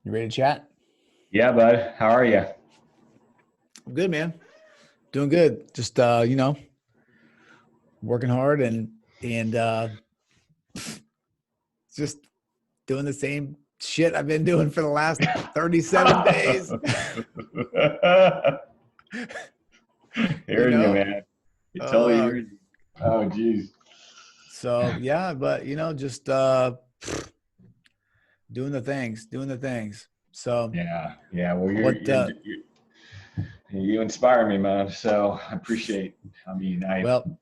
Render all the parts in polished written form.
You ready to chat? Yeah, bud. How are you? I'm good, man. Doing good. Just working hard and just doing the same shit I've been doing for the last 37 days. you Hearing you, know? man. You totally Uh hearing you. Oh, geez. so yeah, but just doing the things. So Yeah, yeah. Well, what you inspire me, man. So I appreciate. I mean, well,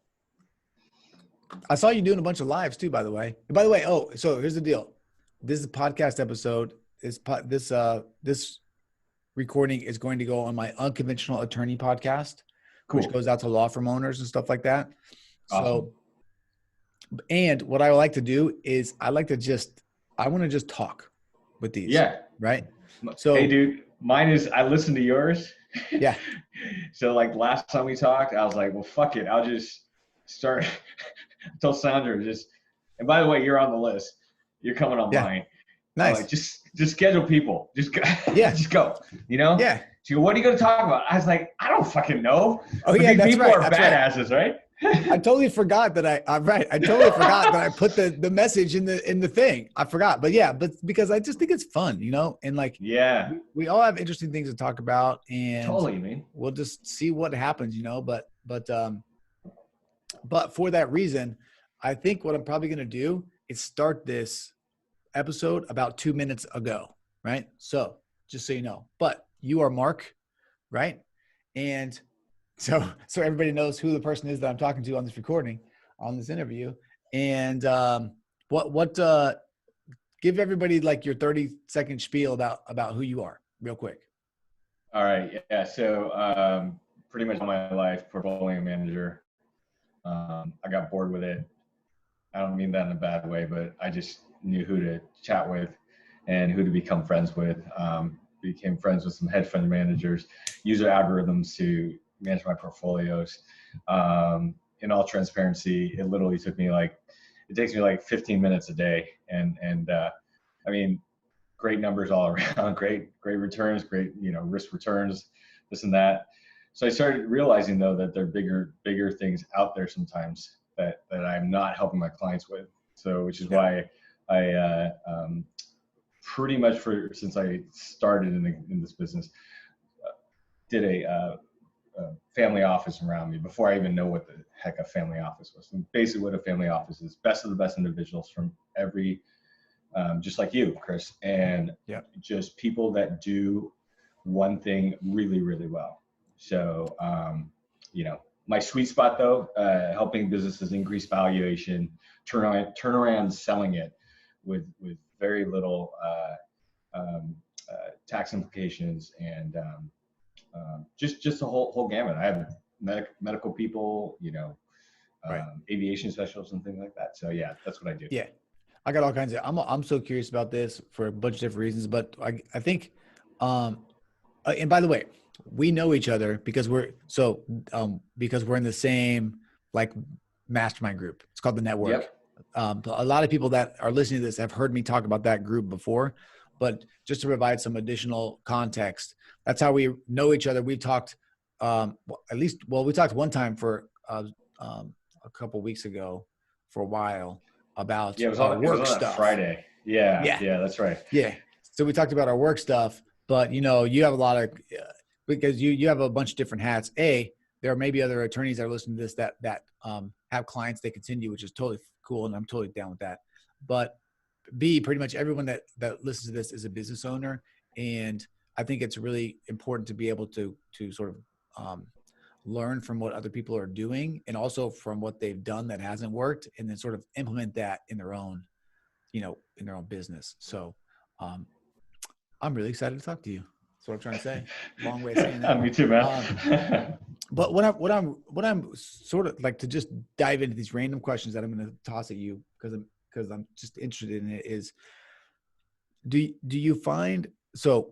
I saw you doing a bunch of lives too, by the way. And by the way, oh, so here's the deal. This is a podcast episode. This recording is going to go on my Unconventional Attorney podcast, which cool, goes out to law firm owners and stuff like that. awesome. So, and what I like to do is I want to just talk with these, Yeah. right? Hey, So, dude. Mine is. I listened to yours. yeah, So, like last time we talked, I was like, well, fuck it. I'll just start. Tell Sandra just. And by the way, you're on the list. You're coming on yeah, mine. I'm like, nice. just schedule people. Just go, Yeah, just go. You know? yeah. She go, what are you going to talk about? I was like, I don't fucking know. Oh, But yeah, these that's people right. are That's right. badasses, right? I totally forgot that I'm right. I totally forgot that I put the message in the thing. I forgot, but yeah, but because I just think it's fun, and like Yeah, we all have interesting things to talk about, and totally, man. we'll just see what happens, but for that reason, I think what I'm probably going to do is start this episode about 2 minutes ago, right? So just so you know, but you are Mark, right? And so everybody knows who the person is that I'm talking to on this recording, on this interview. And give everybody like your 30-second spiel about who you are real quick. All right. Yeah. So pretty much all my life, portfolio manager. I got bored with it. I don't mean that in a bad way, but I just knew who to chat with and who to become friends with. Became friends with some hedge fund managers, user algorithms to manage my portfolios. In all transparency, it takes me like 15 minutes a day. And I mean, great numbers all around, great returns, great, risk returns, this and that. So I started realizing though that there are bigger things out there sometimes that I'm not helping my clients with. So which is why I pretty much since I started in this business, did a family office around me before I even know what the heck a family office was. And basically what a family office is, best of the best individuals from every, just like you, Chris, and just people that do one thing really, really well. So, my sweet spot though, helping businesses increase valuation, turn around selling it with very little tax implications and just a whole gamut. I have medical people, Right. aviation specialists and things like that. So yeah, that's what I do. Yeah. I got all kinds of, I'm so curious about this for a bunch of different reasons, but I think, and by the way, we know each other because because we're in the same like mastermind group. It's called the network. Yep. A lot of people that are listening to this have heard me talk about that group before, but just to provide some additional context, that's how we know each other. We talked, we talked one time for a couple weeks ago for a while about Yeah, our it was work on that stuff. Friday. Yeah, Yeah. yeah, that's right. Yeah. So we talked about our work stuff, but you have a lot of, because you have a bunch of different hats. There are maybe other attorneys that are listening to this that have clients they continue, which is totally cool. And I'm totally down with that. But B, pretty much everyone that listens to this is a business owner. And I think it's really important to be able to sort of learn from what other people are doing and also from what they've done that hasn't worked, and then sort of implement that in their own, in their own business. So I'm really excited to talk to you. That's what I'm trying to say. Long way of saying that. Me too, man. But what I'm sort of like to just dive into these random questions that I'm going to toss at you because I'm just interested in it is, do you find, so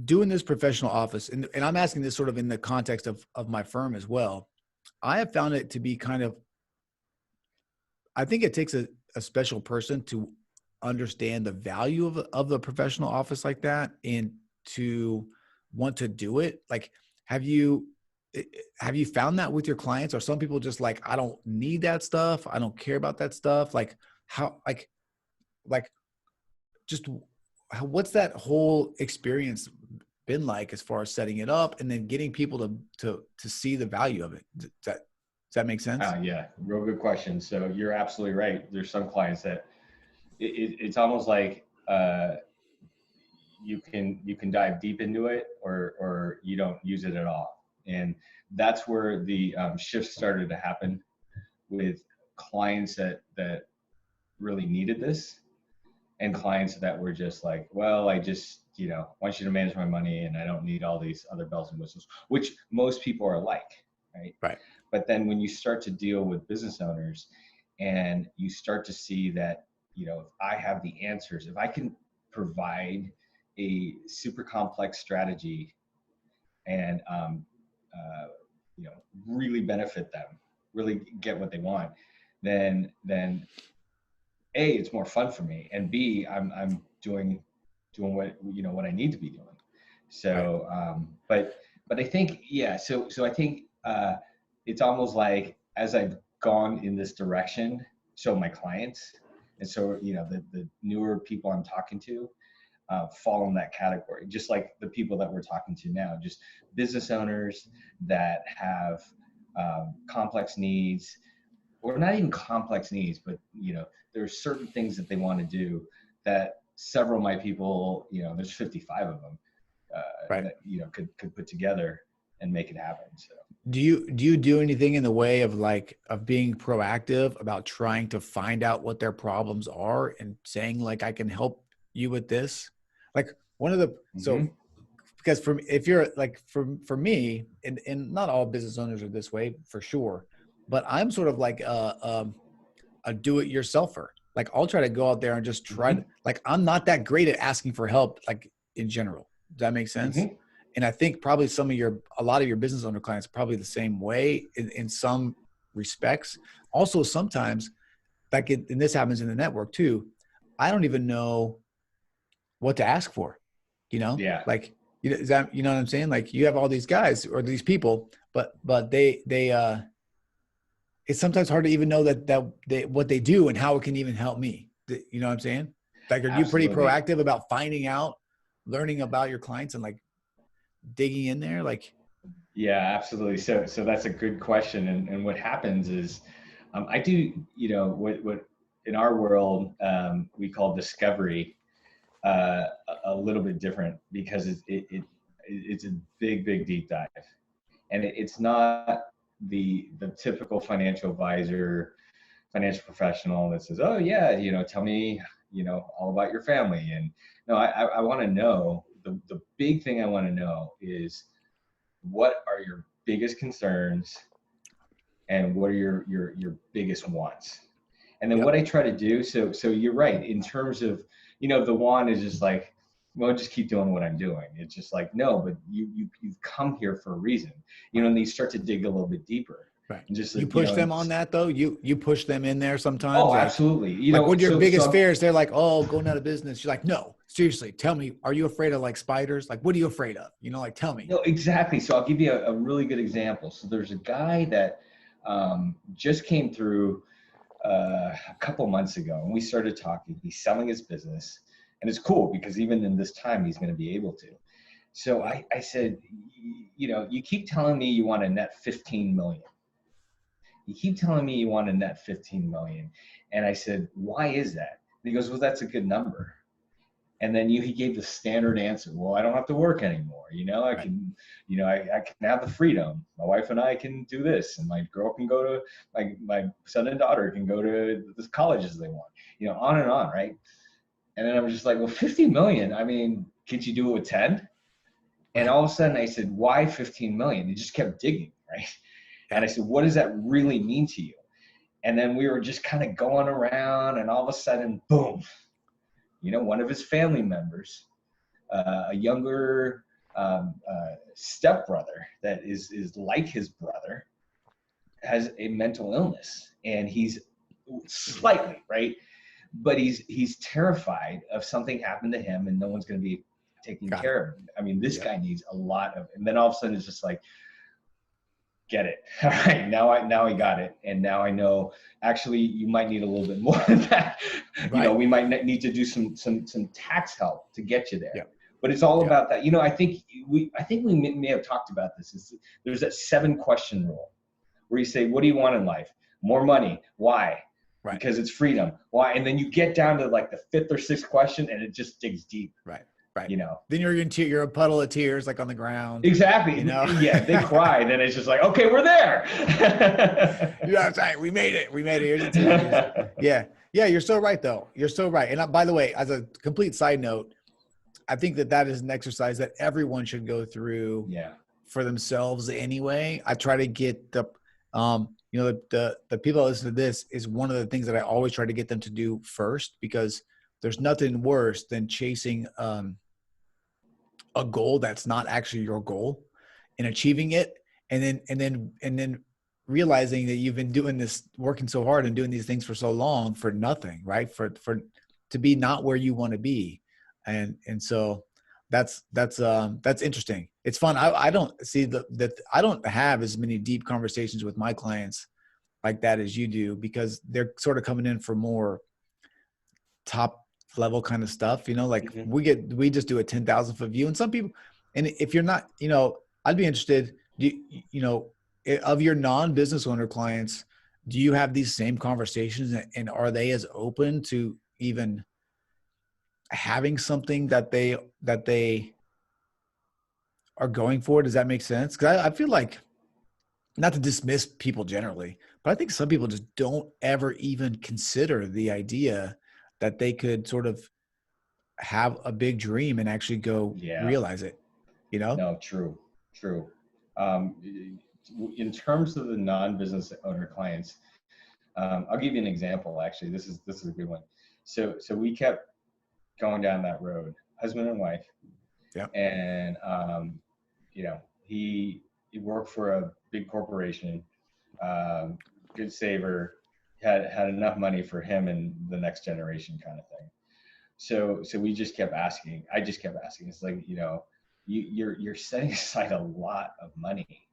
doing this professional office, and I'm asking this sort of in the context of my firm as well, I have found it to be kind of, I think it takes a special person to understand the value of the professional office like that and to want to do it? Like, have you found that with your clients? Or some people just like, I don't need that stuff. I don't care about that stuff. Like how, like just what's that whole experience been like as far as setting it up and then getting people to see the value of it? Does that make sense? Yeah, real good question. So you're absolutely right. There's some clients that it's almost like you can dive deep into it, or you don't use it at all. And that's where the shift started to happen with clients that really needed this, and clients that were just like, well, I just, want you to manage my money and I don't need all these other bells and whistles, which most people are like, right? Right. But then when you start to deal with business owners and you start to see that, if I have the answers, if I can provide a super complex strategy and, really benefit them, really get what they want, then A, it's more fun for me, and B, I'm doing what I need to be doing. Right. So, but I think, yeah. So I think it's almost like as I've gone in this direction, so my clients, and so the newer people I'm talking to fall in that category, just like the people that we're talking to now, just business owners that have complex needs, or not even complex needs, but there are certain things that they want to do that several of my people, there's 55 of them Right. that could put together and make it happen. So Do you do anything in the way of of being proactive about trying to find out what their problems are and saying like, I can help you with this? Like one of the, mm-hmm. so because if you're like, for me, and not all business owners are this way for sure, but I'm sort of like a do-it-yourselfer. Like I'll try to go out there and just try Mm-hmm. to, like, I'm not that great at asking for help, like in general. Does that make sense? Mm-hmm. And I think probably a lot of your business owner clients are probably the same way in some respects. Also, sometimes and this happens in the network too, I don't even know what to ask for, Yeah, like, is that, you know what I'm saying? Like you have all these guys or these people, but it's sometimes hard to even know what they do and how it can even help me. You know what I'm saying? Like, are you pretty absolutely. proactive about finding out, learning about your clients and like digging in there? Like, Yeah, absolutely. So that's a good question. And what happens is, I do, what in our world we call discovery, a little bit different, because it's a big deep dive, and it's not the typical financial advisor, financial professional that says, oh yeah, tell me, all about your family. And no, I want to know, the big thing I want to know is, what are your biggest concerns and what are your biggest wants. And then yep, what I try to do, so you're right, in terms of, the want is just like, well, just keep doing what I'm doing. It's just like, no, but you've come here for a reason, right, and they start to dig a little bit deeper, right. and just You like, push them and, on that though. You push them in there sometimes. oh, absolutely. Like what are your So biggest fears? They're like, oh, going out of business. You're like, no, seriously, tell me, are you afraid of like spiders? Like, what are you afraid of? Like, tell me. no, exactly. So I'll give you a really good example. So there's a guy that just came through a couple months ago, and we started talking. He's selling his business, and it's cool because even in this time, he's going to be able to. So Yep. I said, you keep telling me you want a net 15 million. You keep telling me you want a net 15 million. And I said, why is that? And he goes, well, that's a good number. And then he gave the standard answer. Well, I don't have to work anymore. I Right. can, I can have the freedom. My wife and I can do this, and my girl can go to, my son and daughter can go to the colleges they want. On and on, right? And then I was just like, well, 50 million. I mean, could you do it with 10? And Right. all of a sudden, I said, why 15 million? He just kept digging, right? And Yeah. I said, what does that really mean to you? And then we were just kind of going around, and all of a sudden, boom! One of his family members, a younger stepbrother that is like his brother, has a mental illness, and he's slightly, right, but he's terrified of something happened to him and no one's going to be taking care of him. I mean, this guy needs a lot of, and then all of a sudden it's just like, get it. All right, now I got it, and now I know actually you might need a little bit more than that. You know, we might need to do some tax help to get you there. But it's all about that. You know, I think we may have talked about this. There's that 7-question rule where you say, what do you want in life? More money. Why? Right. Because it's freedom. Why? And then you get down to like the 5th or 6th question, and it just digs deep. Right. Right. You know, then you're a puddle of tears, like on the ground. Exactly. You know? Yeah. They cry. Then it's just like, okay, we're there. Yeah, that's right. We made it. Here's the tears. Yeah. Yeah. You're so right though. You're so right. And by the way, as a complete side note, I think that is an exercise that everyone should go through for themselves anyway. I try to get the people that listen to this is one of the things that I always try to get them to do first, because there's nothing worse than chasing a goal that's not actually your goal and achieving it. And then realizing that you've been doing this, working so hard and doing these things for so long for nothing, right? For to be not where you want to be. And so that's interesting. It's fun. I don't see I don't have as many deep conversations with my clients like that as you do, because they're sort of coming in for more top level kind of stuff, you know, like we just do a 10,000 foot view, and some people, and if you're not, you know, I'd be interested, you know, of your non-business owner clients, do you have these same conversations, and are they as open to even having something that they are going for? Does that make sense? Because I feel like, not to dismiss people generally, but I think some people just don't ever even consider the idea that they could sort of have a big dream and actually go realize it, you know? No, true. In terms of the non-business owner clients, I'll give you an example. Actually, this is a good one. So we kept going down that road, husband and wife. Yeah. And you know, he worked for a big corporation, good saver, had enough money for him and the next generation kind of thing. So we just kept asking. I just kept asking. It's like, you know, you're setting aside a lot of money,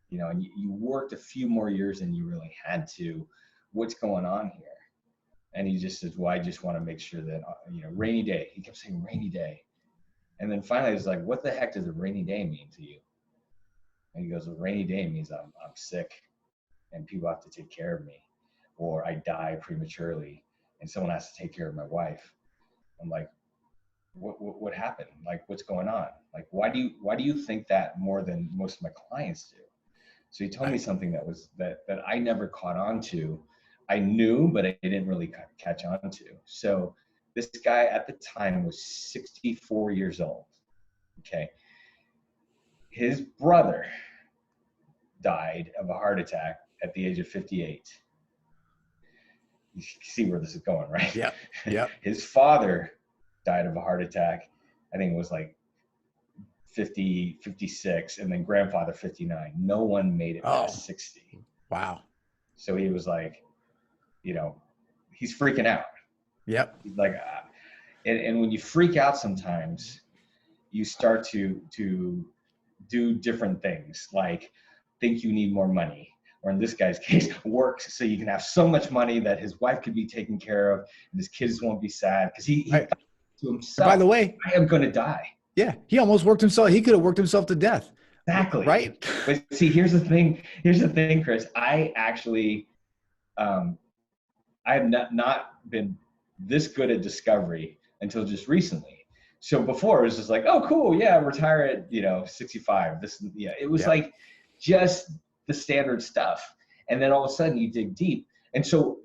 you know, and you worked a few more years than you really had to. What's going on here? And he just says, well, I just want to make sure that, you know, rainy day. He kept saying rainy day. And then finally he's like, what the heck does a rainy day mean to you? And he goes, a rainy day means I'm sick and people have to take care of me, or I die prematurely and someone has to take care of my wife. I'm like, what happened? Like, what's going on? Like, why do you think that more than most of my clients do? So he told me something that I never caught on to. I knew, but I didn't really catch on to. So this guy at the time was 64 years old. Okay. His brother died of a heart attack at the age of 58. You see where this is going, right? Yeah. Yeah. His father died of a heart attack. I think it was like 50, 56, and then grandfather 59. No one made it past 60. Wow. So he was like, you know, he's freaking out. Yep. He's like, and when you freak out sometimes, you start to do different things, like think you need more money, or in this guy's case, work so you can have so much money that his wife could be taken care of and his kids won't be sad, because he thought to himself, by the way, I am going to die. Yeah, he almost worked himself. He could have worked himself to death. Exactly. Right. But see, here's the thing, Chris. I actually, I have not been this good at discovery until just recently. So before it was just like, oh, cool. Yeah. Retire at, you know, 65. It was like just the standard stuff. And then all of a sudden you dig deep. And so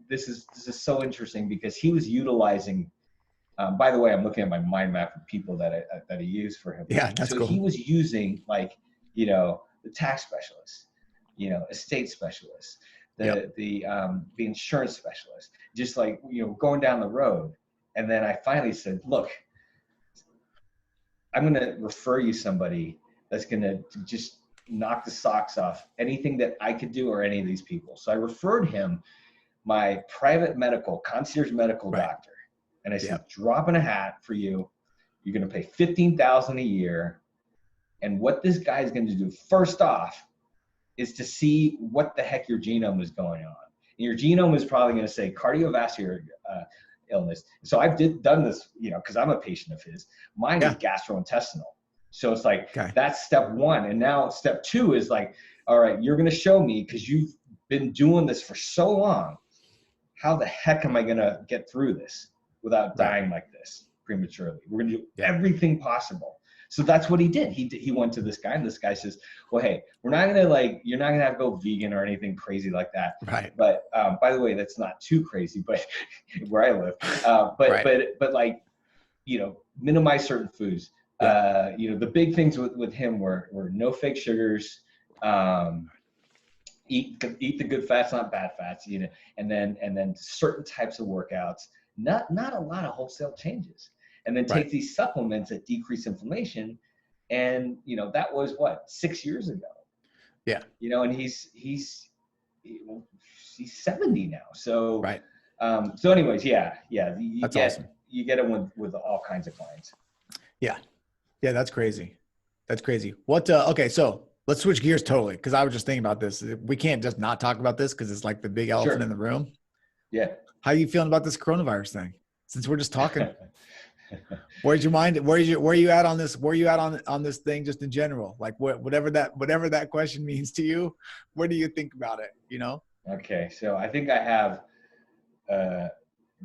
this is so interesting, because he was utilizing, by the way, I'm looking at my mind map of people that I used for him. Yeah, that's cool. He was using, like, you know, the tax specialist, you know, estate specialist, the insurance specialist, just like, you know, going down the road. And then I finally said, look, I'm going to refer you somebody that's going to just knock the socks off anything that I could do, or any of these people. So I referred him my private medical, concierge medical Right. doctor. And I said, Yep. drop in a hat for you. You're going to pay $15,000 a year. And what this guy is going to do first off is to see what the heck your genome is going on. And your genome is probably going to say cardiovascular illness. So I've done this, you know, because I'm a patient of his. Mine is gastrointestinal. So it's like, that's step one. And now step two is like, all right, you're going to show me, because you've been doing this for so long, how the heck am I going to get through this without dying like this prematurely? We're going to do everything possible. So that's what he did. He went to this guy, and this guy says, well, hey, we're not going to like, you're not going to have to go vegan or anything crazy like that. Right. But by the way, that's not too crazy, but where I live, but like, you know, minimize certain foods. You know, the big things with him were no fake sugars, eat the good fats, not bad fats, you know, and then certain types of workouts, not a lot of wholesale changes. And then take these supplements that decrease inflammation. And, you know, that was what, 6 years ago. Yeah. You know, and he's 70 now. So, so anyways, you get it with all kinds of clients. Yeah. Yeah. That's crazy. That's crazy. What, okay. So let's switch gears totally. Cause I was just thinking about this. We can't just not talk about this, cause it's like the big elephant in the room. Yeah. How are you feeling about this coronavirus thing? Since we're just talking. Where's your mind? Where are you at on this? Where are you at on this thing just in general? Like whatever that question means to you, what do you think about it? You know? Okay. So I think I have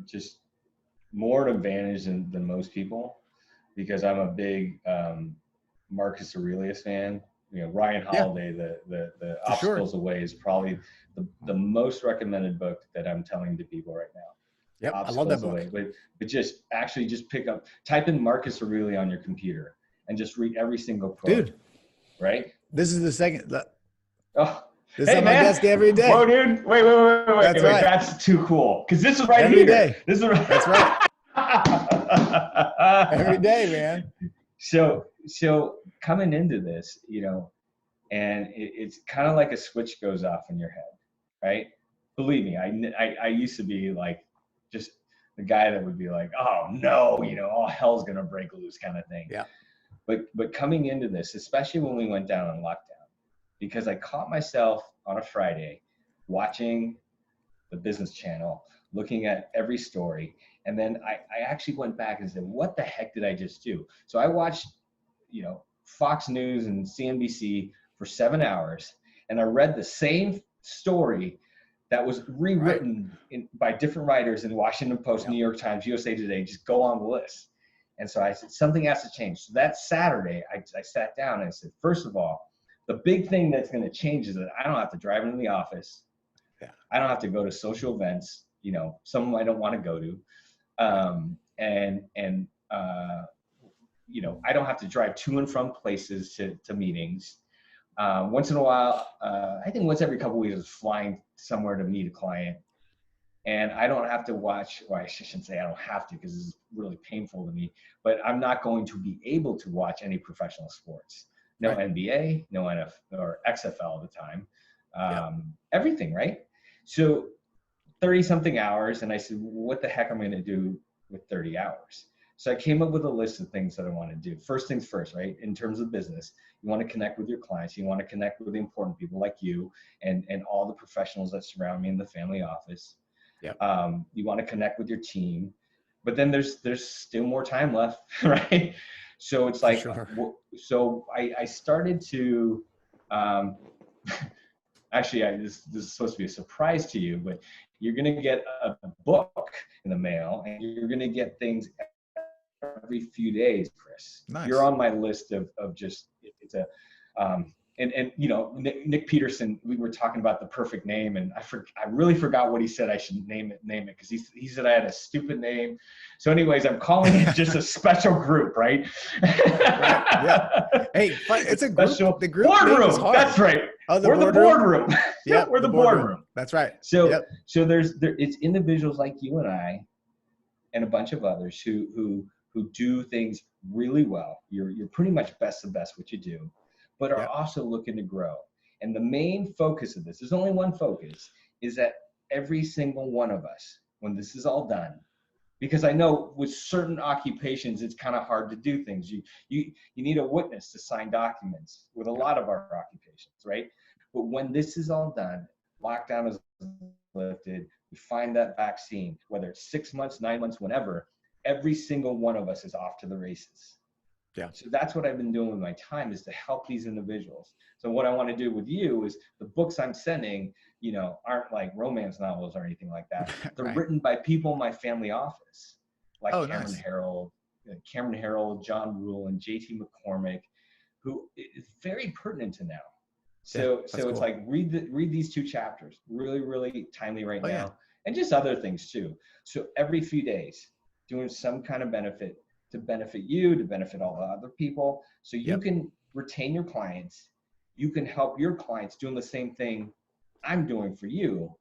just more advantage than most people, because I'm a big Marcus Aurelius fan. You know, Ryan Holiday, the Obstacles Away is probably the most recommended book that I'm telling to people right now. Yep, I love that book. But just type in Marcus Aurelius on your computer and just read every single quote. Dude, right? This is the second. This is on my desk every day. Whoa, dude! Wait! That's too cool. Because this is right every here. Day. This is right. That's right. Every day, man. So coming into this, you know, and it's kind of like a switch goes off in your head, right? Believe me, I used to be like, just the guy that would be like, oh no, you know, all hell's gonna break loose kind of thing. Yeah. But coming into this, especially when we went down on lockdown, because I caught myself on a Friday watching the Business Channel, looking at every story, and then I actually went back and said, what the heck did I just do? So I watched, you know, Fox News and CNBC for 7 hours, and I read the same story that was rewritten by different writers in Washington Post, New York Times, USA Today. Just go on the list. And so I said, something has to change. So that Saturday, I sat down and I said, first of all, the big thing that's going to change is that I don't have to drive into the office. Yeah. I don't have to go to social events. You know, some of them I don't want to go to. You know, I don't have to drive to and from places to meetings. Once in a while, I think once every couple of weeks, I was flying somewhere to meet a client, and I don't have to watch, or I shouldn't say I don't have to, because this is really painful to me, but I'm not going to be able to watch any professional sports. No NBA, no NFL or XFL at the time, everything, right? So 30 something hours. And I said, well, what the heck am I going to do with 30 hours? So I came up with a list of things that I want to do. First things first, right? In terms of business, you want to connect with your clients. You want to connect with the important people like you and all the professionals that surround me in the family office. Yep. You want to connect with your team, but then there's still more time left, right? So it's like, so I started to, actually, this is supposed to be a surprise to you, but you're going to get a book in the mail, and you're going to get things every few days, Chris. Nice. You're on my list of just, it's a, and you know, Nick Peterson, we were talking about the perfect name, and I really forgot what he said I should name it, because he said I had a stupid name. So anyways, I'm calling it just a special group, right? Yeah. Hey, it's a group. Special the group boardroom. That's right. Oh, we're the boardroom. Yeah, we're the boardroom. That's right. So it's individuals like you and I, and a bunch of others who do things really well. You're pretty much best of best what you do, but are also looking to grow. And the main focus of this, there's only one focus, is that every single one of us, when this is all done, because I know with certain occupations, it's kind of hard to do things. You need a witness to sign documents with a lot of our occupations, right? But when this is all done, lockdown is lifted, we find that vaccine, whether it's 6 months, 9 months, whenever, every single one of us is off to the races. Yeah. So that's what I've been doing with my time, is to help these individuals. So what I want to do with you is the books I'm sending, aren't like romance novels or anything like that. They're Right. written by people in my family office, like Oh, Cameron nice. Harold, John Rule, and JT McCormick, who is very pertinent to now. Yeah, So that's it's cool. like read these 2 chapters, really, really timely right Oh, yeah. now, and just other things too. So every few days, doing some kind of benefit to benefit you, to benefit all the other people, so you Yep. can retain your clients. You can help your clients doing the same thing I'm doing for you.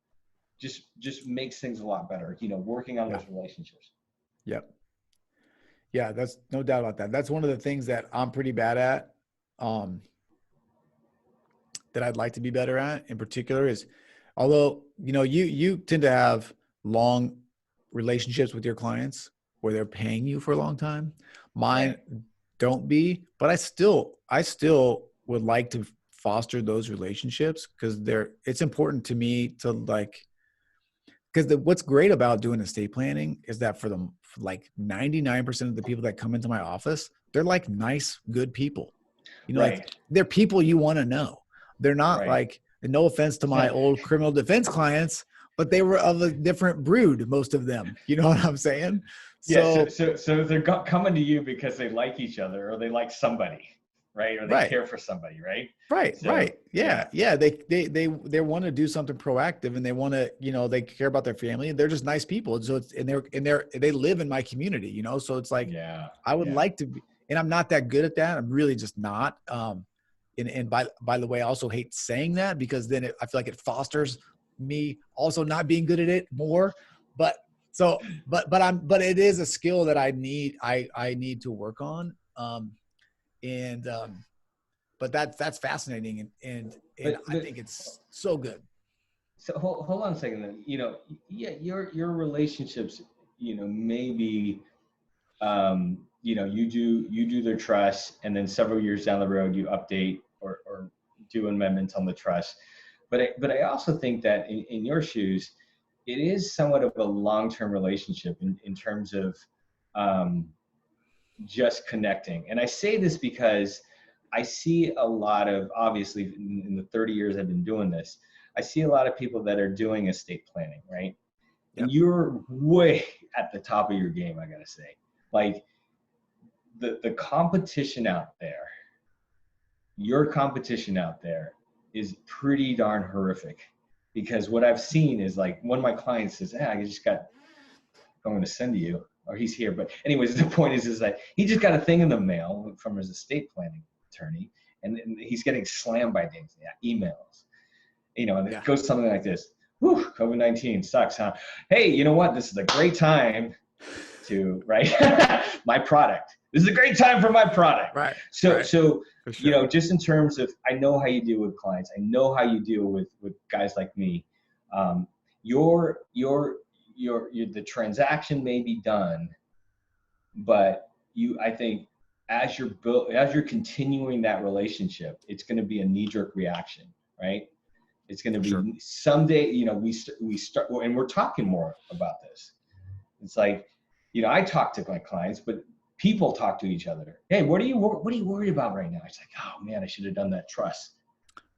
Just makes things a lot better, working on Yeah. those relationships. Yep. Yeah, that's no doubt about that. That's one of the things that I'm pretty bad at, that I'd like to be better at in particular is, although, you tend to have long relationships with your clients where they're paying you for a long time. Mine Right. don't be, but I still would like to foster those relationships because it's important to me to like, because what's great about doing estate planning is that for 99% of the people that come into my office, they're like nice, good people. Like Right. they're people you want to know. They're not Right. like, and no offense to my old criminal defense clients, but they were of a different brood, most of them. You know what I'm saying? Yeah. So, So, so, so they're coming to you because they like each other, or they like somebody, right? Or they right. care for somebody, right? Right, So, right. Yeah, yeah. yeah. They want to do something proactive, and they want to, they care about their family, and they're just nice people. And so they live in my community, So it's like Yeah. I would Yeah. like to be, and I'm not that good at that. I'm really just not. And by the way, I also hate saying that because then I feel like it fosters me also not being good at it more. But but it is a skill that I need to work on. And but that's fascinating, and I But think it's so good. so hold on a second then. Yeah, your relationships, maybe you do their trust, and then several years down the road you update or do amendments on the trust. But I also think that in your shoes, it is somewhat of a long-term relationship in terms of um, just connecting. And I say this because I see a lot of, obviously in the 30 years I've been doing this, I see a lot of people that are doing estate planning, right? And Yep. you're way at the top of your game, I gotta say. Like the competition out there, your competition out there is pretty darn horrific. Because what I've seen is, like, one of my clients says, I just got, I'm going to send to you, or he's here. But anyways, the point is that he just got a thing in the mail from his estate planning attorney, and he's getting slammed by things, emails, and Yeah. it goes something like this. Whew, COVID-19 sucks, huh? Hey, you know what? This is a great time to, right? My product. This is a great time for my product. Right. So, Right. so For sure. just in terms of, I know how you deal with clients. I know how you deal with guys like me. Um, your the transaction may be done, but I think as you're continuing that relationship, it's going to be a knee-jerk reaction, right? It's going to For sure. be someday, we start, and we're talking more about this. It's like, I talk to my clients, but people talk to each other. Hey, what are you worried about right now? It's like, oh man, I should have done that trust,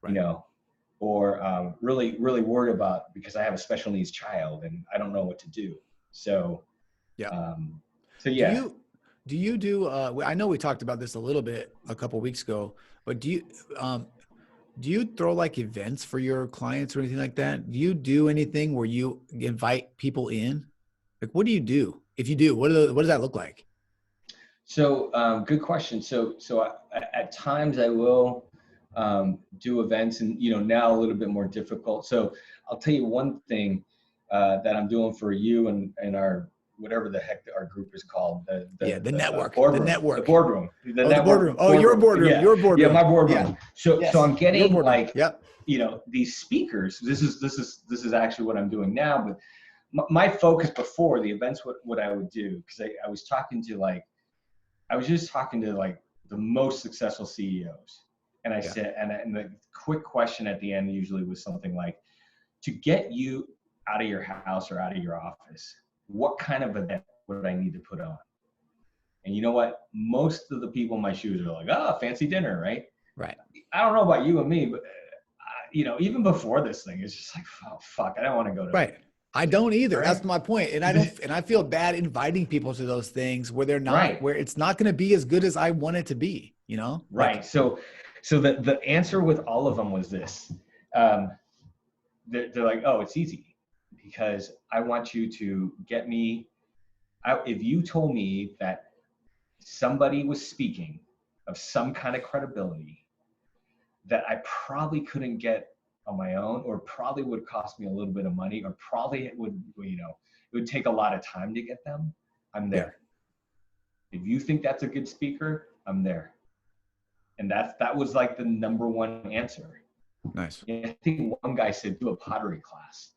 Right. or really, really worried about, because I have a special needs child and I don't know what to do. So, Yeah. so Do yeah. you do, I know we talked about this a little bit a couple of weeks ago, but um, do you throw like events for your clients or anything like that? Do you do anything where you invite people in? Like, what do you do? If you do, what does that look like? So good question. So at times I will do events, and now a little bit more difficult. So I'll tell you one thing that I'm doing for you and our whatever the heck our group is called, the network, boardroom, the network, the boardroom, the boardroom. Oh, your boardroom, yeah, your boardroom. yeah, my boardroom. Yeah. So Yes. so I'm getting like, yep. These speakers. This is actually what I'm doing now. But my focus before the events, what I would do, because I was talking to the most successful CEOs, and I said, and the quick question at the end usually was something like, to get you out of your house or out of your office, what kind of event would I need to put on? And you know what? Most of the people in my shoes are like, oh, fancy dinner, right? Right. I don't know about you and me, but even before this thing, it's just like, oh, fuck, I don't want to go to. Right. I don't either. Right? That's my point. And I feel bad inviting people to those things where they're not, right. where it's not going to be as good as I want it to be, Right. Like, so the answer with all of them was this. They're like, oh, it's easy, because I want you to get me out. If you told me that somebody was speaking of some kind of credibility that I probably couldn't get on my own, or probably would cost me a little bit of money, or probably it would take a lot of time to get them, I'm there. Yeah. If you think that's a good speaker, I'm there. And that was like the number one answer. Nice. I think one guy said, do a pottery class,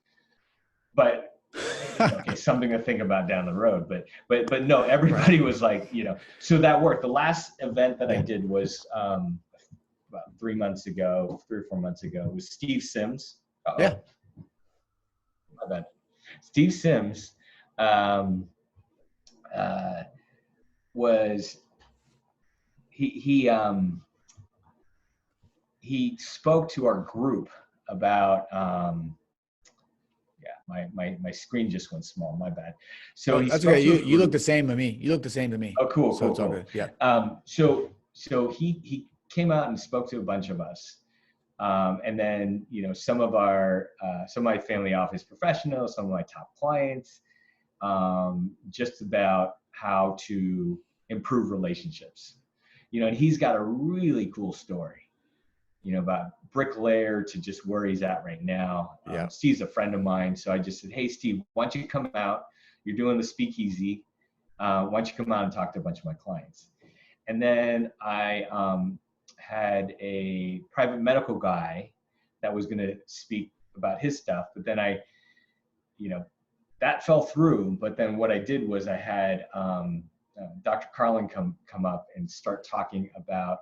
but okay, something to think about down the road. But no, everybody was like, so that worked. The last event that I did was about 3 or 4 months ago, was Steve Sims. Uh-oh. Yeah. My bad. Steve Sims was he spoke to our group about my screen just went small, my bad. So that's okay. You look the same to me. Oh, cool. So it's all good. Yeah. So he came out and spoke to a bunch of us. And then, some of my family office professionals, some of my top clients, just about how to improve relationships, and he's got a really cool story, about bricklayer to just where he's at right now. Steve's a friend of mine. So I just said, hey, Steve, why don't you come out? You're doing the speakeasy. Why don't you come out and talk to a bunch of my clients? And then I had a private medical guy that was going to speak about his stuff. But then that fell through. But then what I did was I had Dr. Carlin come up and start talking about,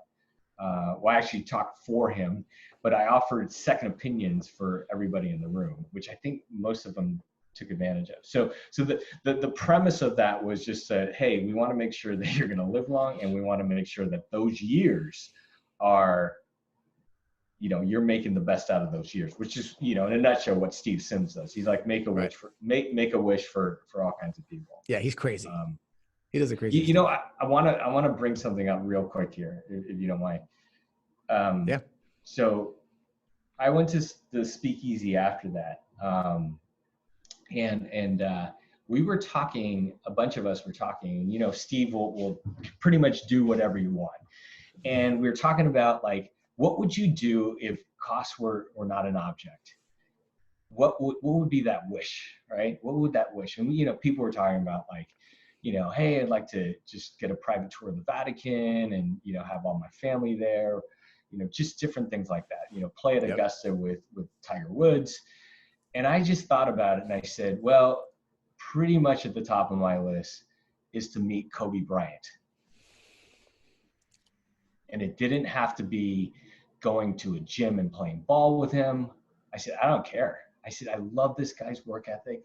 I actually talked for him, but I offered second opinions for everybody in the room, which I think most of them took advantage of. So the premise of that was just that, hey, we want to make sure that you're going to live long, and we want to make sure that those years are, you're making the best out of those years, which is, in a nutshell, what Steve Sims does. He's like, make a wish for all kinds of people. Yeah, he's crazy. He does a crazy. I want to bring something up real quick here, if you don't mind. Yeah. So I went to the speakeasy after that, and we were talking. A bunch of us were talking. Steve will pretty much do whatever you want, and we were talking about, like, what would you do if costs were not an object? What would be that wish, right? What would that wish? And people were talking about, like, hey, I'd like to just get a private tour of the Vatican and, have all my family there, just different things like that, play at Augusta with Tiger Woods. And I just thought about it, and I said, well, pretty much at the top of my list is to meet Kobe Bryant. And it didn't have to be going to a gym and playing ball with him. I said, I don't care. I said, I love this guy's work ethic.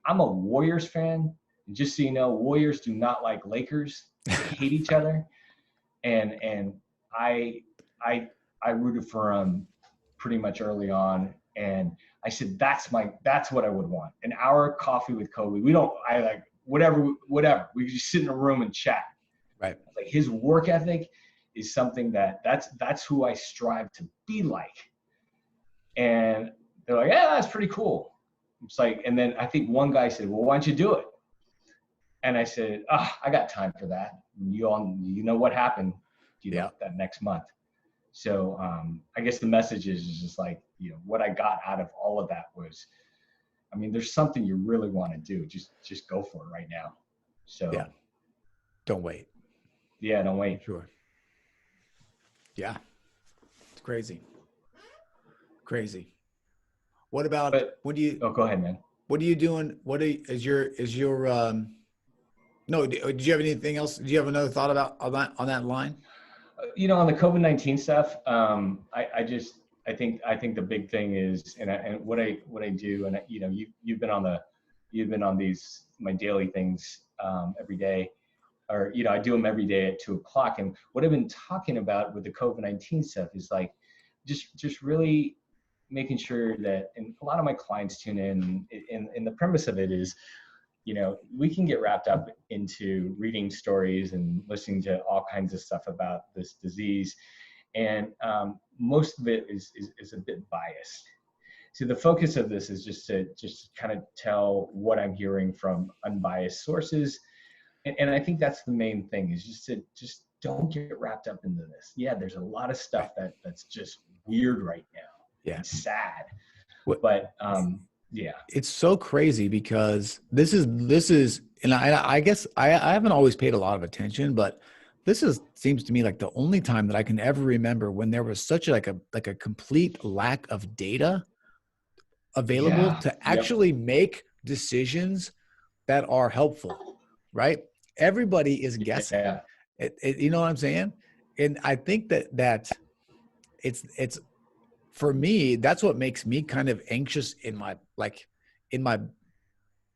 I'm a Warriors fan. And just so you know, Warriors do not like Lakers. They hate each other. And I rooted for him pretty much early on. And I said, that's what I would want. An hour of coffee with Kobe. Whatever. We could just sit in a room and chat. Right. Like, his work ethic is something that's who I strive to be like. And they're like, yeah, that's pretty cool. It's like, and then I think one guy said, well, why don't you do it? And I said, I got time for that. You know what happened, that next month. So I guess the message is just like, what I got out of all of that was, I mean, there's something you really want to do. Just go for it right now. Yeah. So Don't wait. yeah, don't For wait. sure. Yeah. It's crazy. Crazy. What about, But oh, go ahead, man. what are you doing? Is your, no, did you have anything else? Do you have another thought about on that line? On the COVID-19 stuff, I think the big thing is, and what I do, and you've been on these my daily things every day, or I do them every day at 2:00. And what I've been talking about with the COVID-19 stuff is like, just really making sure that, and a lot of my clients tune in, and the premise of it is, we can get wrapped up into reading stories and listening to all kinds of stuff about this disease. And most of it is a bit biased. So the focus of this is just to kind of tell what I'm hearing from unbiased sources. And I think that's the main thing, is just don't get wrapped up into this. Yeah, there's a lot of stuff that's just weird right now. Yeah. And sad. What, But yeah. it's so crazy because this is, and I guess I haven't always paid a lot of attention, but seems to me like the only time that I can ever remember when there was such like a complete lack of data available Yeah. to Yep. actually make decisions that are helpful, right? Everybody is guessing. Yeah. You know what I'm saying? And I think that it's for me, that's what makes me kind of anxious in my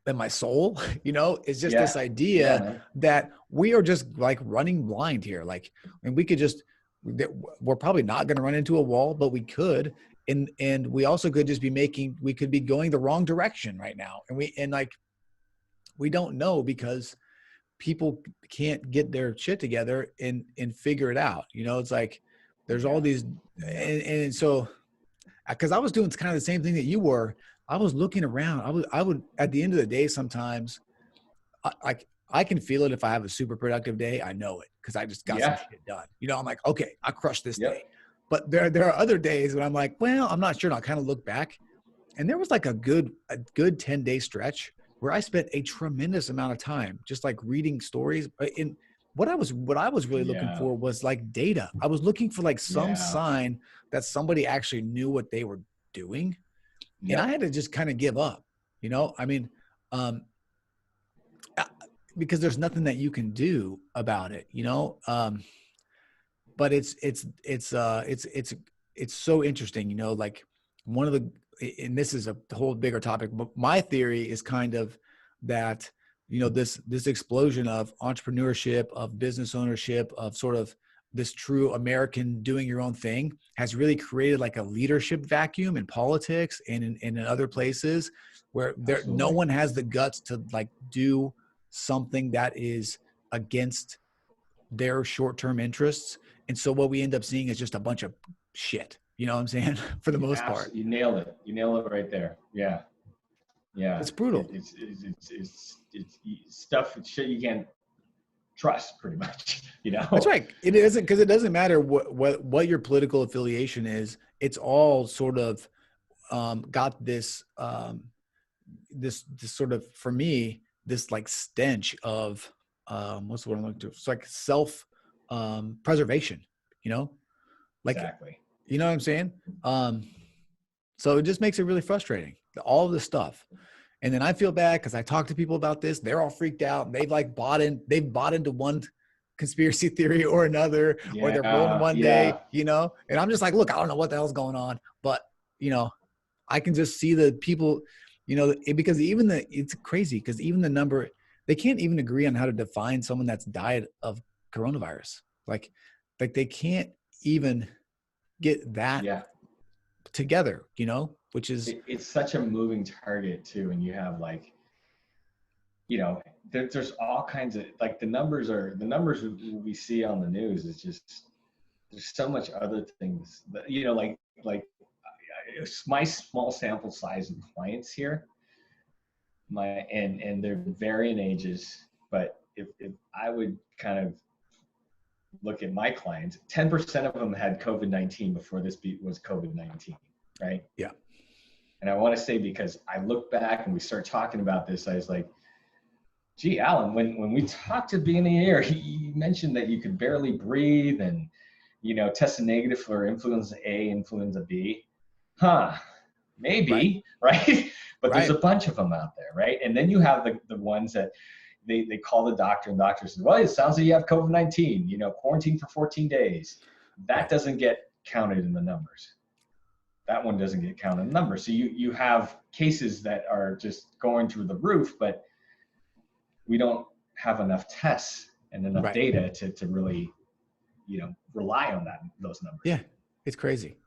in my soul, is just this Yeah. Yeah, idea man. that we are just like running blind here. Like, and we could just, we're probably not going to run into a wall, but we could. And we also could just we could be going the wrong direction right now. And we don't know because people can't get their shit together and figure it out. It's like, there's all these, and so, because I was doing kind of the same thing that you were. I was looking around. I would at the end of the day sometimes, I can feel it if I have a super productive day. I know it because I just got some Yeah. shit done. I'm like, okay, I crushed this Yep. day. But there are other days when I'm like, well, I'm not sure. And I'll kind of look back, and there was like a good 10-day stretch where I spent a tremendous amount of time just like reading stories. And what I was really looking Yeah. for was like data. I was looking for like some Yeah. sign that somebody actually knew what they were doing. And I Yep. had to just kind of give up, I mean, um, because there's nothing that you can do about it, but it's so interesting, like one of the, and this is a whole bigger topic, but my theory is kind of that, this explosion of entrepreneurship, of business ownership, of sort of this true American doing your own thing has really created like a leadership vacuum in politics and in other places where no Absolutely. one has the guts to like do something that is against their short-term interests. And so what we end up seeing is just a bunch of shit, you know what I'm saying? For the most part. Absolutely. You nailed it. You nailed it right there. Yeah. Yeah. It's brutal. It's stuff, shit you can't trust pretty much, That's right. It isn't, because it doesn't matter what your political affiliation is. It's all sort of got this sort of, for me, this like stench of what's the word I'm looking to? It's like self preservation, like, Exactly. you know what I'm saying? So it just makes it really frustrating, all of this stuff. And then I feel bad because I talk to people about this. They're all freaked out and they've bought into one conspiracy theory or another, or they're rolling Yeah. one day, Yeah. and I'm just like, look, I don't know what the hell's going on, but I can just see the people, because it's crazy because even the number, they can't even agree on how to define someone that's died of coronavirus. Like they can't even get that Yeah. together, which is, It's such a moving target too. And you have like, there's all kinds of, like, the numbers we see on the news is just, there's so much other things that, like it's my small sample size of clients here, and they're varying ages, but if I would kind of look at my clients, 10% of them had COVID-19 before this was COVID-19, right? yeah. And I want to say, because I look back and we start talking about this, I was like, gee, Alan, when we talked at the beginning of the year, you mentioned that you could barely breathe and, tested negative for influenza A, influenza B. Huh, maybe, right? But there's Right. a bunch of them out there, right? And then you have the ones that they call the doctor, and the doctor says, well, it sounds like you have COVID-19, quarantine for 14 days. That doesn't get counted in the numbers. That one doesn't get counted in the numbers. So you have cases that are just going through the roof, but we don't have enough tests and enough data to really, rely on those numbers. Yeah, it's crazy.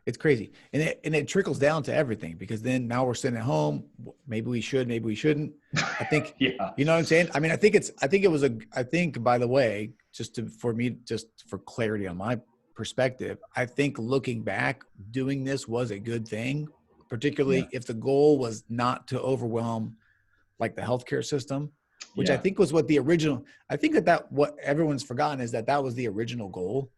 It's crazy. And it trickles down to everything, because then now we're sitting at home. Maybe we should, maybe we shouldn't. I think, Yeah. You know what I'm saying? I mean, I think, by the way, just for clarity on my perspective, I think looking back, doing this was a good thing, particularly if the goal was not to overwhelm like the healthcare system, which I think was what the original, I think that what everyone's forgotten is that was the original goal.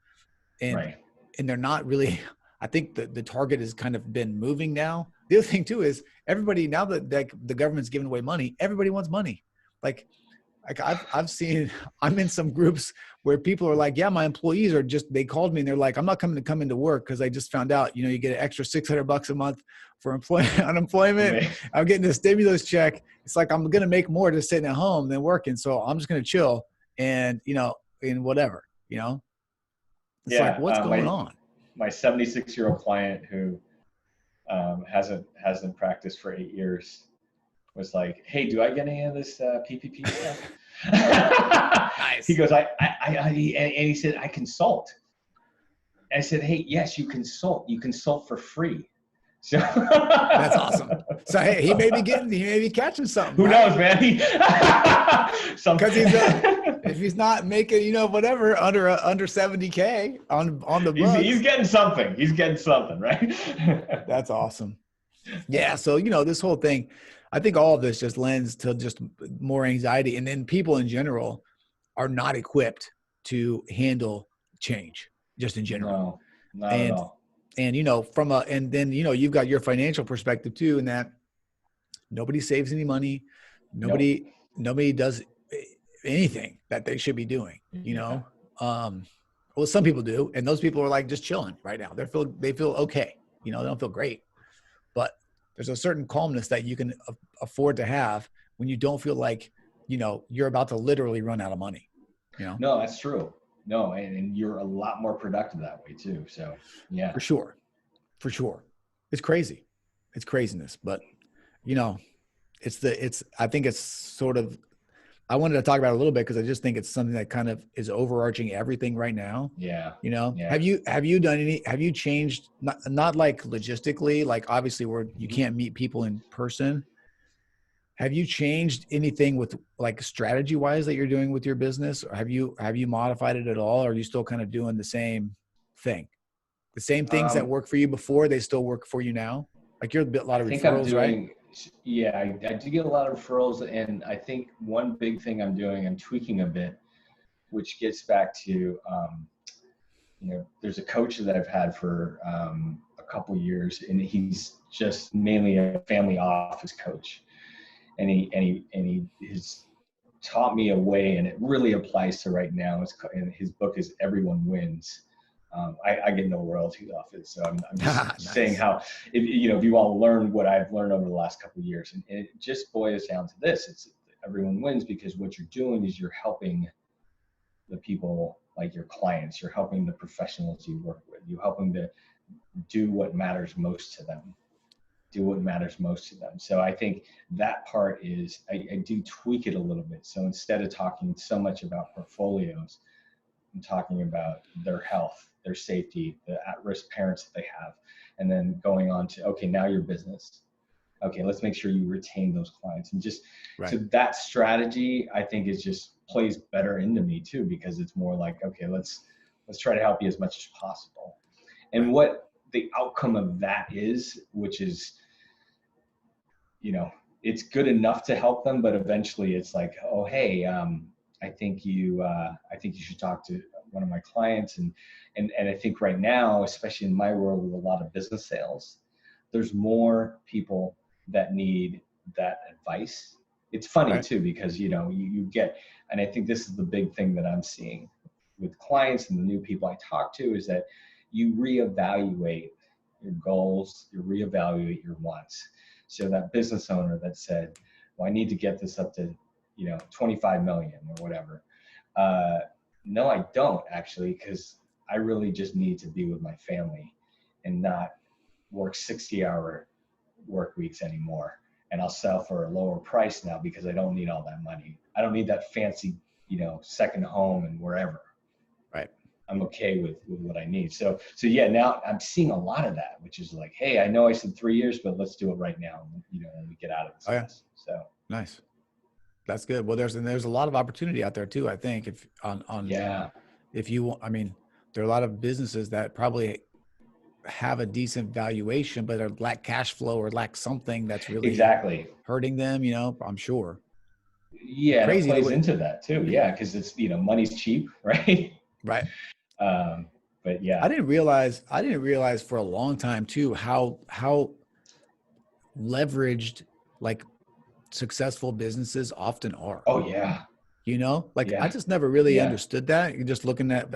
And they're not really, I think the target has kind of been moving now. The other thing too is everybody, now that the government's giving away money, everybody wants money. Like I've seen, I'm in some groups where people are like, yeah, my employees are they called me and they're like, I'm not coming to come into work because I just found out, you get an extra $600 a month for unemployment. I'm getting a stimulus check. It's like, I'm going to make more just sitting at home than working. So I'm just going to chill and, and whatever, it's like, what's going on? My 76-year-old client who hasn't practiced for 8 years was like, hey, do I get any of this PPP stuff? Nice. He goes, and he said, I consult. And I said, hey, yes, you consult. You consult for free. So that's awesome. So hey, he may be catching something. Who knows, man? Because if he's not making, whatever under 70K on the books, he's getting something. He's getting something, right? That's awesome. Yeah. So this whole thing, I think all of this just lends to just more anxiety, and then people in general are not equipped to handle change, just in general. No, not at all. And and then you've got your financial perspective too, in that nobody saves any money, nobody does anything that they should be doing. Well, some people do, and those people are like just chilling right now. They feel okay. They don't feel great, but there's a certain calmness that you can afford to have when you don't feel like you're about to literally run out of money. No, that's true. No, and you're a lot more productive that way too. So yeah, for sure. It's crazy. It's craziness, but I think it's sort of, I wanted to talk about it a little bit because I just think it's something that kind of is overarching everything right now. Yeah. Have you changed, not like logistically, like obviously where you can't meet people in person. Have you changed anything with like strategy wise that you're doing with your business? Or have you modified it at all? Or are you still kind of doing the same thing? The same things that work for you before, they still work for you now? Like you're a lot of referrals, right? Yeah, I do get a lot of referrals. And I think one big thing I'm doing, I'm tweaking a bit, which gets back to, there's a coach that I've had for a couple years, and he's just mainly a family office coach. And he has taught me a way, and it really applies to right now. And his book is Everyone Wins. I get no royalties off it, so I'm just Nice. saying how, if you all learn what I've learned over the last couple of years, and it just boils down to this: it's everyone wins, because what you're doing is you're helping the people, like your clients. You're helping the professionals you work with. You're helping to do what matters most to them. So I think that part is, I do tweak it a little bit. So instead of talking so much about portfolios, I'm talking about their health, their safety, the at-risk parents that they have, and then going on to, okay, now your business. Okay, let's make sure you retain those clients. And just, so that strategy, I think, is just plays better into me too, because it's more like, okay, let's try to help you as much as possible. And what the outcome of that is, which is, it's good enough to help them, but eventually it's like, oh, hey, I think you should talk to one of my clients. And I think right now, especially in my world with a lot of business sales, there's more people that need that advice. It's funny Right. too, because, you get, and I think this is the big thing that I'm seeing with clients and the new people I talk to, is that you reevaluate your goals, you reevaluate your wants. So that business owner that said, well, I need to get this up to, 25 million or whatever. No, I don't actually, because I really just need to be with my family and not work 60-hour work weeks anymore. And I'll sell for a lower price now because I don't need all that money. I don't need that fancy, second home and wherever. Right. I'm okay with what I need. So yeah, now I'm seeing a lot of that, which is like, hey, I know I said 3 years, but let's do it right now, when we get out of this Oh yeah. mess. So Nice. That's good. Well, there's a lot of opportunity out there too. I think yeah, if you, I mean, there are a lot of businesses that probably have a decent valuation, but are lack cash flow or lack something that's really exactly. hurting them. I'm sure. Yeah, and it Crazy the plays way, into that too. Yeah, because it's, money's cheap, right? right? But yeah. I didn't realize for a long time too how leveraged like successful businesses often are. Oh yeah, Like I yeah, just never really yeah, understood that. You're just looking at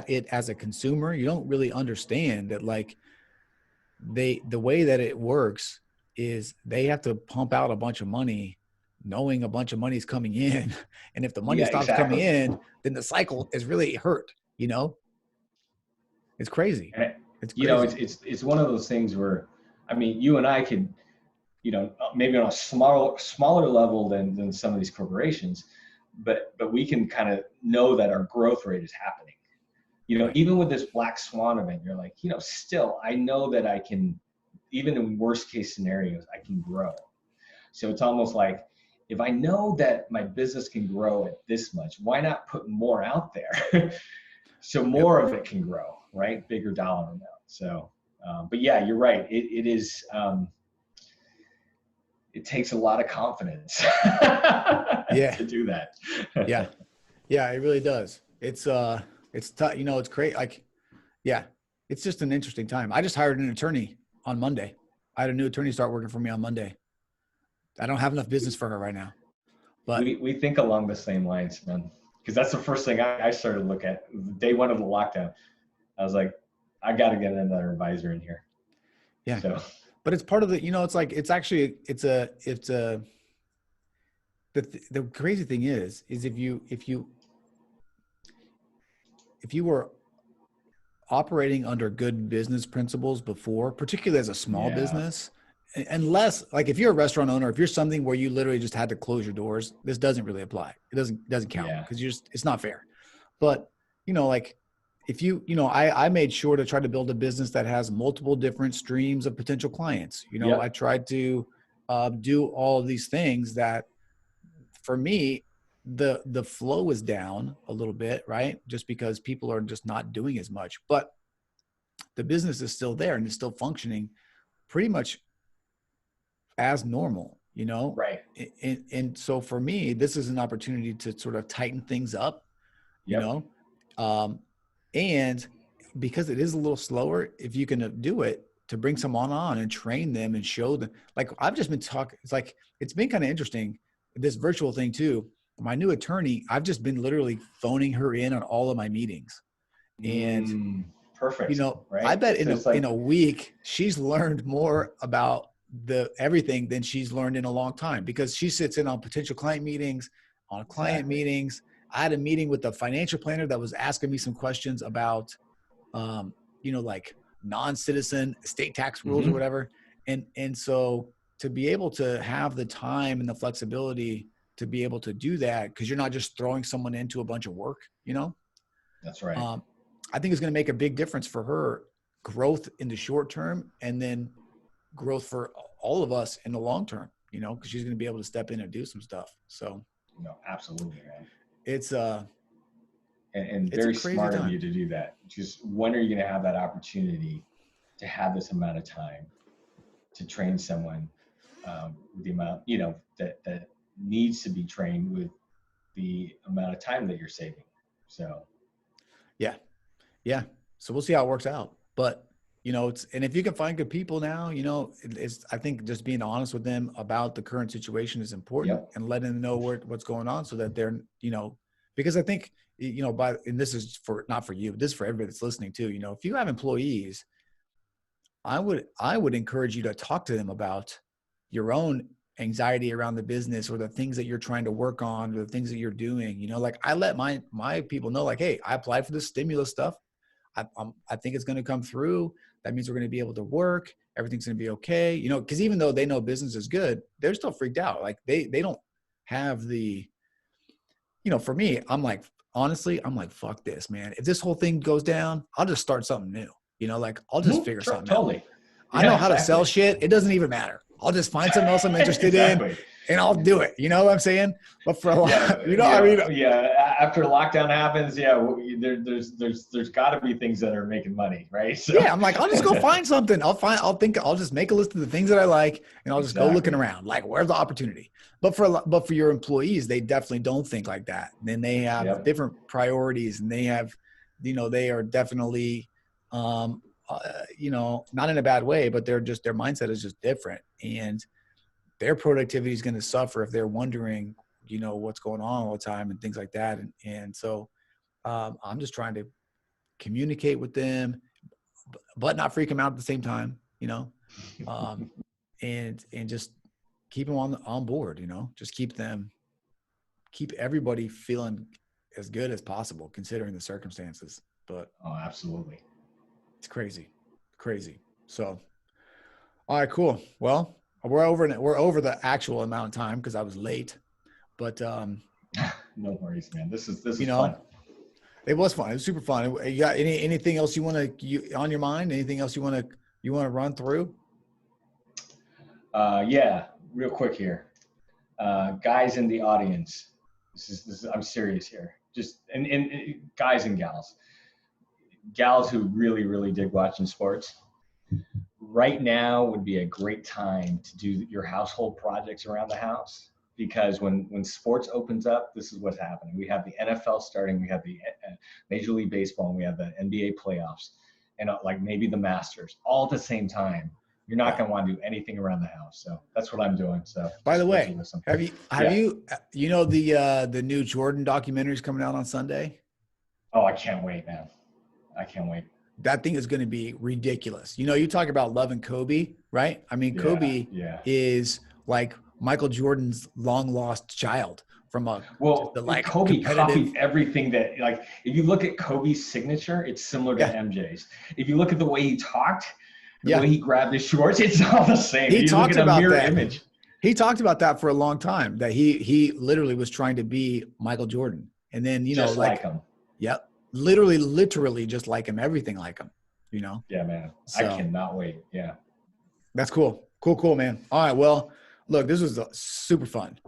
it as a consumer. You don't really understand that like the way that it works is they have to pump out a bunch of money knowing a bunch of money is coming in. And if the money yeah, stops coming exactly. in, then the cycle is really hurt, It's crazy. And It's it's crazy. it's one of those things where, I mean, you and I could, maybe on a smaller level than some of these corporations, but we can kind of know that our growth rate is happening. Right. Even with this black swan event, you're like, still, I know that I can, even in worst case scenarios, I can grow. So it's almost like, if I know that my business can grow at this much, why not put more out there? So Yep. more of it can grow, right? Bigger dollar amount. So, but yeah, you're right. It is, it takes a lot of confidence Yeah. to do that. Yeah. Yeah. It really does. It's tough. It's great. Like, yeah, it's just an interesting time. I just hired an attorney on Monday. I had a new attorney start working for me on Monday. I don't have enough business for her right now, but We think along the same lines, man. Because that's the first thing I started to look at. Day one of the lockdown, I was like, I got to get another advisor in here. yeah, So but it's part of the, it's like, it's actually, the crazy thing is if you were operating under good business principles before, particularly as a small yeah, business, unless like if you're a restaurant owner, if you're something where you literally just had to close your doors, this doesn't really apply. It doesn't count yeah, because it's not fair. But like if I made sure to try to build a business that has multiple different streams of potential clients. I yep, tried to do all of these things that for me, the flow is down a little bit, right? Just because people are just not doing as much, but the business is still there and it's still functioning pretty much as normal, right, and so for me, this is an opportunity to sort of tighten things up, you yep, know, um, and because it is a little slower, if you can do it, to bring someone on and train them and show them, like I've just been talking, it's been kind of interesting, this virtual thing too. My new attorney, I've just been literally phoning her in on all of my meetings. And mm, perfect, I right? bet So in it's a like, week she's learned more about the everything than she's learned in a long time, because she sits in on potential client meetings, on client exactly. meetings. I had a meeting with the financial planner that was asking me some questions about like non-citizen estate tax rules or Mm-hmm. whatever. And so to be able to have the time and the flexibility to be able to do that, because you're not just throwing someone into a bunch of work, That's right. um, I think it's going to make a big difference for her growth in the short term, and then growth for all of us in the long term, because she's going to be able to step in and do some stuff. So No, absolutely, man. it's And it's a very crazy smart of time. you to do that. Just when are you going to have that opportunity to have this amount of time to train someone, with the amount, that needs to be trained with the amount of time that you're saving. So Yeah. Yeah. So we'll see how it works out. But, you know, and if you can find good people now, you know, I think just being honest with them about the current situation is important, Yep. and letting them know what's going on, so that they're, you know, because I think, you know, and this is not for you, this is for everybody that's listening too. You know, if you have employees, I would encourage you to talk to them about your own anxiety around the business, or the things that you're trying to work on, or the things that you're doing. You know, like I let my people know, like, hey, I applied for this stimulus stuff. I think it's going to come through. That means we're going to be able to work. Everything's going to be okay. You know, because even though they know business is good, they're still freaked out. Like they don't have the, you know, for me, I'm like, honestly, I'm like, fuck this, man. If this whole thing goes down, I'll just start something new. You know, like I'll just figure Sure, something out. totally. I Yeah, know how to sell exactly. shit. It doesn't even matter. I'll just find something else I'm interested in, Exactly. and I'll do it. You know what I'm saying? But for a Yeah, lot, you know, I mean, yeah. After lockdown happens, yeah, there's got to be things that are making money, right? So yeah, I'm like, I'll just go find something. I'll just make a list of the things that I like, and I'll just go looking exactly. around. Like, where's the opportunity? But for your employees, they definitely don't think like that. Then they have Yep. different priorities, and they have, you know, they are definitely, um, you know, not in a bad way, but their mindset is just different, and their productivity is going to suffer if they're wondering, you know, what's going on all the time and things like that. And so, I'm just trying to communicate with them, but not freak them out at the same time, you know, um, and just keep them on board, you know, just keep everybody feeling as good as possible considering the circumstances. But Oh, absolutely. it's crazy. So, all right, cool. Well, we're over the actual amount of time because I was late, but No worries, man. This you is know, fun. it was fun. It was super fun. You got anything else you want to on your mind? Anything else you want to run through? Yeah, real quick here, guys in the audience. This is I'm serious here. Just and guys and gals who really dig watching sports. Right now would be a great time to do your household projects around the house, because when sports opens up, this is what's happening. We have the NFL starting, we have the Major League Baseball, and we have the NBA playoffs, and like maybe the Masters all at the same time. You're not Yeah. going to want to do anything around the house. So that's what I'm doing. So By just the for those who way, listen. have Yeah. you you know the new Jordan documentary is coming out on Sunday? Oh, I can't wait, man. I can't wait. That thing is going to be ridiculous. You know, you talk about loving Kobe, right? I mean, Yeah. Kobe Yeah. is like Michael Jordan's long lost child from a just Well, a like Kobe competitive. copied everything that, like, if you look at Kobe's signature, it's similar to Yeah, MJ's. If you look at the way he talked, the yeah. way he grabbed his shorts, it's all the same. He You look talked at a about mirror that. image. He talked about that for a long time. That he literally was trying to be Michael Jordan, and then you know, Just like like, him. yep, literally just like him, everything like him. You know, Yeah, man. I so. cannot wait. Yeah. That's cool. Cool, man. All right. Well, look, this was super fun.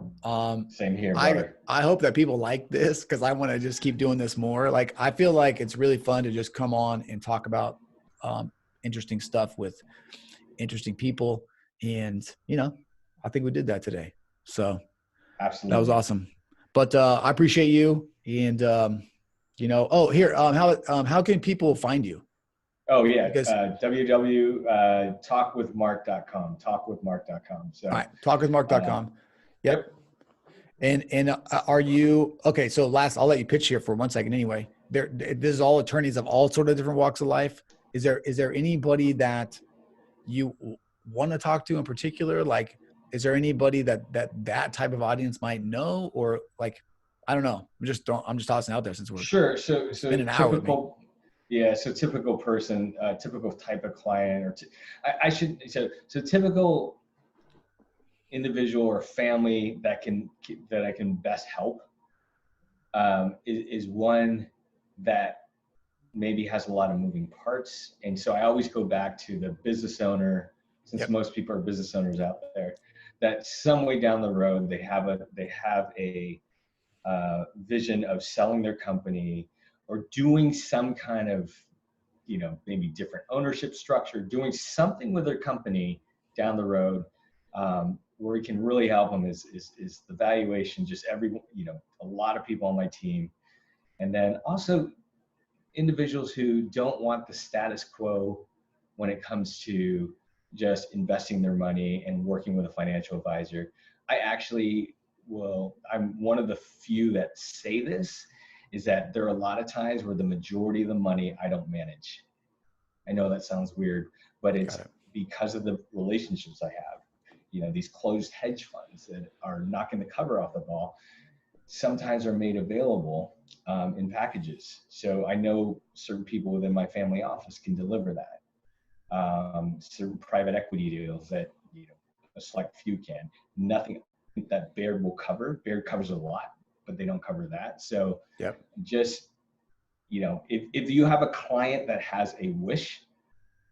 Same here, I brother. I hope that people like this because I want to just keep doing this more. Like I feel like it's really fun to just come on and talk about interesting stuff with interesting people, and you know, I think we did that today. So that was Absolutely. awesome. But I appreciate you, and you know, oh here, how can people find you? Oh, yeah. Because www.talkwithmark.com. Talkwithmark.com. all So, right, talkwithmark.com. Yep. yep. And are you okay? So I'll let you pitch here for 1 second. Anyway, this is all attorneys of all sort of different walks of life. Is there anybody that you want to talk to in particular? Like, is there anybody that type of audience might know, or like, I don't know. I'm just tossing out there since we're Sure. So, it's been so an hour with me. typical, yeah. So typical person, typical type of client, or I should so typical individual or family that I can best help is one that maybe has a lot of moving parts, and so I always go back to the business owner, since Yep. most people are business owners out there. That some way down the road they have a vision of selling their company or doing some kind of, maybe different ownership structure, doing something with their company down the road, where we can really help them is the valuation. Just a lot of people on my team, and then also individuals who don't want the status quo when it comes to just investing their money and working with a financial advisor. I'm one of the few that say this, is that there are a lot of times where the majority of the money I don't manage. I know that sounds weird, but it's because of the relationships I have. You know, these closed hedge funds that are knocking the cover off the ball sometimes are made available in packages. So I know certain people within my family office can deliver that. Certain private equity deals that, you know, a select few can. Nothing that Baird will cover. Baird covers a lot, but they don't cover that. So just, you know, if you have a client that has a wish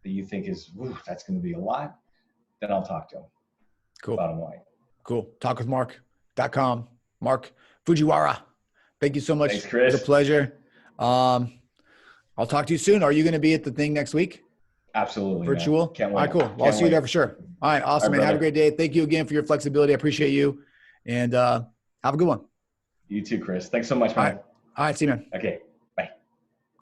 that you think is, that's going to be a lot, then I'll talk to them. Cool. Bottom line. Cool. Talkwithmark.com. Mark Fujiwara. Thank you so much. Thanks, Chris. It was a pleasure. I'll talk to you soon. Are you going to be at the thing next week? Absolutely. Virtual? Man. Can't wait. All right, cool. Well, I'll see you there for sure. All right. Awesome, man. Have a great day. Thank you again for your flexibility. I appreciate you. And have a good one. You too, Chris. Thanks so much, man. All right. See you, man. Okay.